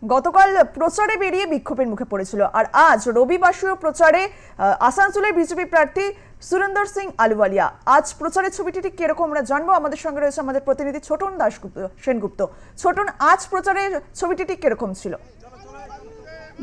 গতকাল প্রচারে বেরিয়ে বিক্ষোভের মুখে পড়েছিল, আর আজ রবিবাসীয় প্রচারে আসানসোলের বিজেপি প্রার্থী সুরেন্দর সিং আলুওয়ালিয়া। আজ প্রচারের ছবিটি ঠিক কিরকম আমরা জানবো। আমাদের সঙ্গে রয়েছে আমাদের প্রতিনিধি ছোটন সেনগুপ্ত। ছোটন, আজ প্রচারের ছবিটি ঠিক কিরকম ছিল?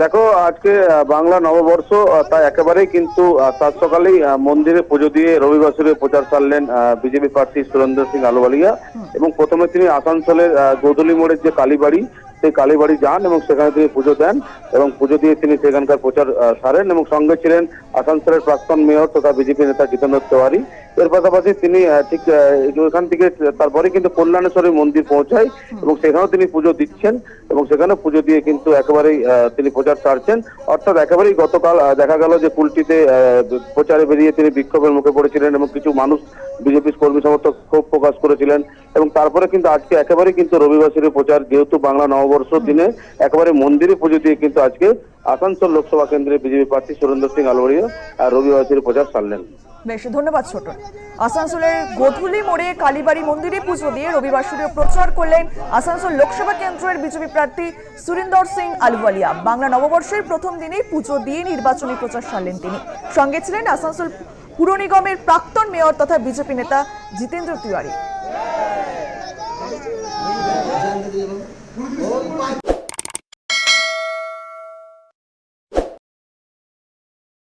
দেখো, আজকে বাংলা নববর্ষ, তাই একেবারেই কিন্তু সাত সকালেই মন্দিরে পুজো দিয়ে রবিবাসরে প্রচার সারলেন বিজেপি প্রার্থী সুরেন্দর সিং আলুওয়ালিয়া। এবং প্রথমে তিনি আসানসোলের গোধূলি মোড়ের যে কালীবাড়ি, সেই কালীবাড়ি যান এবং সেখানে তিনি পুজো দেন এবং পুজো দিয়ে তিনি সেখানকার প্রচার সারেন। এবং সঙ্গে ছিলেন আসানসোলের প্রাক্তন মেয়র তথা বিজেপি নেতা জিতেন্দ্র তিওয়ারি। এর পাশাপাশি তিনি ঠিক ওখান থেকে তারপরে কিন্তু কল্যাণেশ্বরী মন্দির পৌঁছায় এবং সেখানেও তিনি পুজো দিচ্ছেন এবং সেখানে পুজো দিয়ে কিন্তু একেবারেই তিনি প্রচার সারছেন। অর্থাৎ একেবারেই গতকাল দেখা গেল যে কুলটিতে প্রচারে বেরিয়ে তিনি বিক্ষোভের মুখে পড়েছিলেন এবং কিছু মানুষ বিজেপির কর্মী সমর্থক ক্ষোভ প্রকাশ করেছিলেন। এবং তারপরে কিন্তু আজকে একেবারেই কিন্তু রবিবাসরের প্রচার, যেহেতু বাংলা নববর্ষ দিনে একেবারে মন্দিরে পুজো দিয়ে কিন্তু আজকে আসানসোল লোকসভা কেন্দ্রে বিজেপি প্রার্থী সুরেন্দর সিং আলুওয়ালিয়া রবিবাসরের প্রচার সারলেন। বেশ, ধন্যবাদ ছোটন। আসানসোলের গোধূলি মোড়ে কালীবাড়ি মন্দিরে পুজো দিয়ে রবিবাসরীয় প্রচার করলেন আসানসোল লোকসভা কেন্দ্রের বিজেপি প্রার্থী সুরেন্দর সিং আলুওয়ালিয়া। বাংলা নববর্ষের প্রথম দিনেই পুজো দিয়ে নির্বাচনী প্রচার সারলেন তিনি। সঙ্গে ছিলেন আসানসোল পুর নিগমের প্রাক্তন মেয়র তথা বিজেপি নেতা জিতেন্দ্র তিওয়ারি।